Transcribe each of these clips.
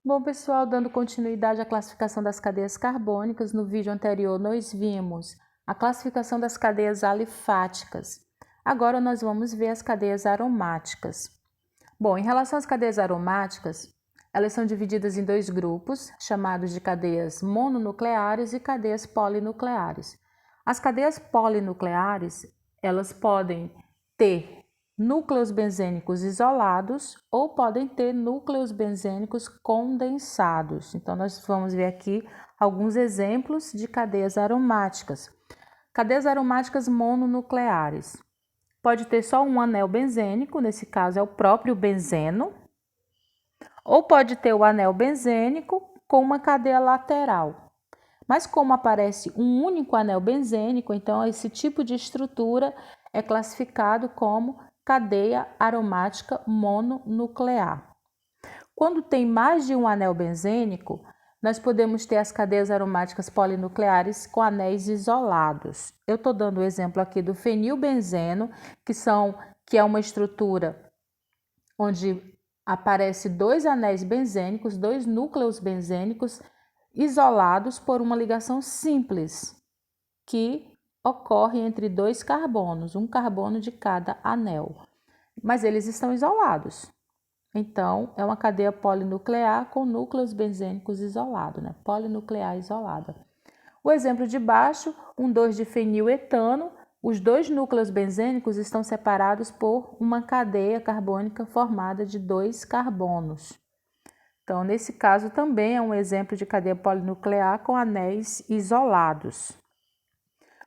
Bom, pessoal, dando continuidade à classificação das cadeias carbônicas, no vídeo anterior nós vimos a classificação das cadeias alifáticas. Agora nós vamos ver as cadeias aromáticas. Bom, em relação às cadeias aromáticas, elas são divididas em dois grupos, chamados de cadeias mononucleares e cadeias polinucleares. As cadeias polinucleares, elas podem ter núcleos benzênicos isolados ou podem ter núcleos benzênicos condensados. Então, nós vamos ver aqui alguns exemplos de cadeias aromáticas. Cadeias aromáticas mononucleares. Pode ter só um anel benzênico, nesse caso é o próprio benzeno, ou pode ter o anel benzênico com uma cadeia lateral. Mas como aparece um único anel benzênico, então esse tipo de estrutura é classificado como cadeia aromática mononuclear. Quando tem mais de um anel benzênico, nós podemos ter as cadeias aromáticas polinucleares com anéis isolados. Eu estou dando o exemplo aqui do fenilbenzeno, que é uma estrutura onde aparece dois anéis benzênicos, dois núcleos benzênicos isolados por uma ligação simples, que ocorre entre dois carbonos, um carbono de cada anel. Mas eles estão isolados. Então, é uma cadeia polinuclear com núcleos benzênicos isolados, né? Polinuclear isolada. O exemplo de baixo, um 2-difeniletano, os dois núcleos benzênicos estão separados por uma cadeia carbônica formada de dois carbonos. Então, nesse caso, também é um exemplo de cadeia polinuclear com anéis isolados.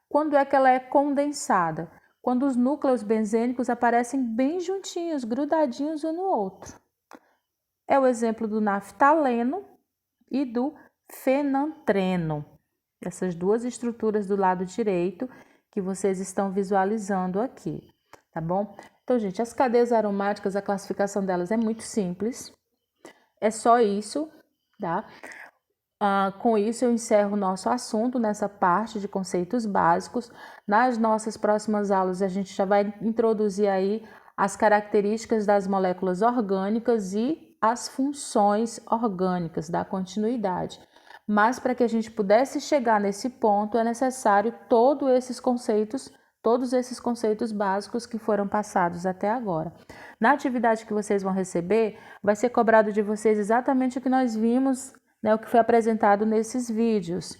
Quando é que ela é condensada? Quando os núcleos benzênicos aparecem bem juntinhos, grudadinhos um no outro. É o exemplo do naftaleno e do fenantreno. Essas duas estruturas do lado direito que vocês estão visualizando aqui, tá bom? Então, gente, as cadeias aromáticas, a classificação delas é muito simples. É só isso, tá? Com isso eu encerro o nosso assunto nessa parte de conceitos básicos. Nas nossas próximas aulas a gente já vai introduzir aí as características das moléculas orgânicas e as funções orgânicas, da continuidade. Mas para que a gente pudesse chegar nesse ponto é necessário todos esses conceitos básicos que foram passados até agora. Na atividade que vocês vão receber, vai ser cobrado de vocês exatamente o que nós vimos, né, o que foi apresentado nesses vídeos.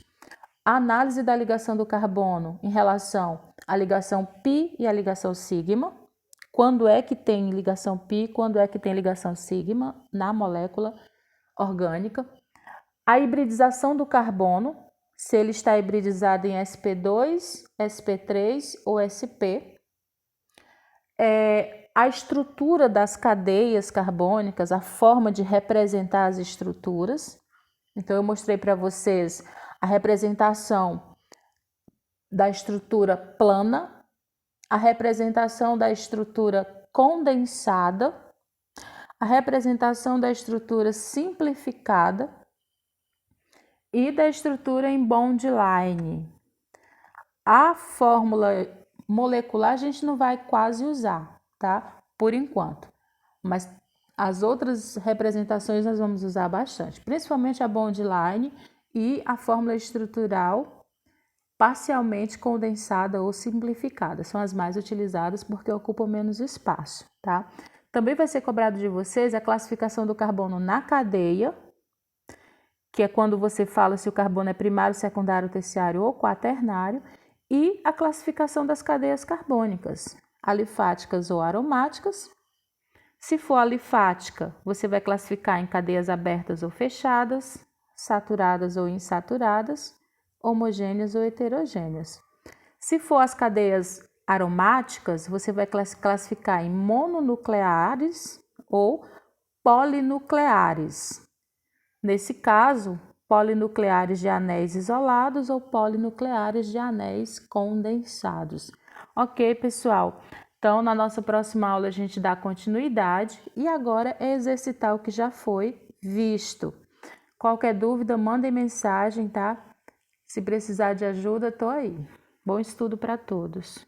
A análise da ligação do carbono em relação à ligação π e à ligação sigma. Quando é que tem ligação π, quando é que tem ligação sigma na molécula orgânica. A hibridização do carbono, se ele está hibridizado em sp2, sp3 ou sp. A estrutura das cadeias carbônicas, a forma de representar as estruturas. Então, eu mostrei para vocês a representação da estrutura plana, a representação da estrutura condensada, a representação da estrutura simplificada e da estrutura em bond line. A fórmula molecular a gente não vai quase usar, tá? Por enquanto. Mas as outras representações nós vamos usar bastante, principalmente a bond line e a fórmula estrutural parcialmente condensada ou simplificada. São as mais utilizadas porque ocupam menos espaço, tá? Também vai ser cobrado de vocês a classificação do carbono na cadeia, que é quando você fala se o carbono é primário, secundário, terciário ou quaternário, e a classificação das cadeias carbônicas, alifáticas ou aromáticas. Se for alifática, você vai classificar em cadeias abertas ou fechadas, saturadas ou insaturadas, homogêneas ou heterogêneas. Se for as cadeias aromáticas, você vai classificar em mononucleares ou polinucleares. Nesse caso, polinucleares de anéis isolados ou polinucleares de anéis condensados. Ok, pessoal? Então, na nossa próxima aula a gente dá continuidade e agora é exercitar o que já foi visto. Qualquer dúvida, mandem mensagem, tá? Se precisar de ajuda, tô aí. Bom estudo para todos.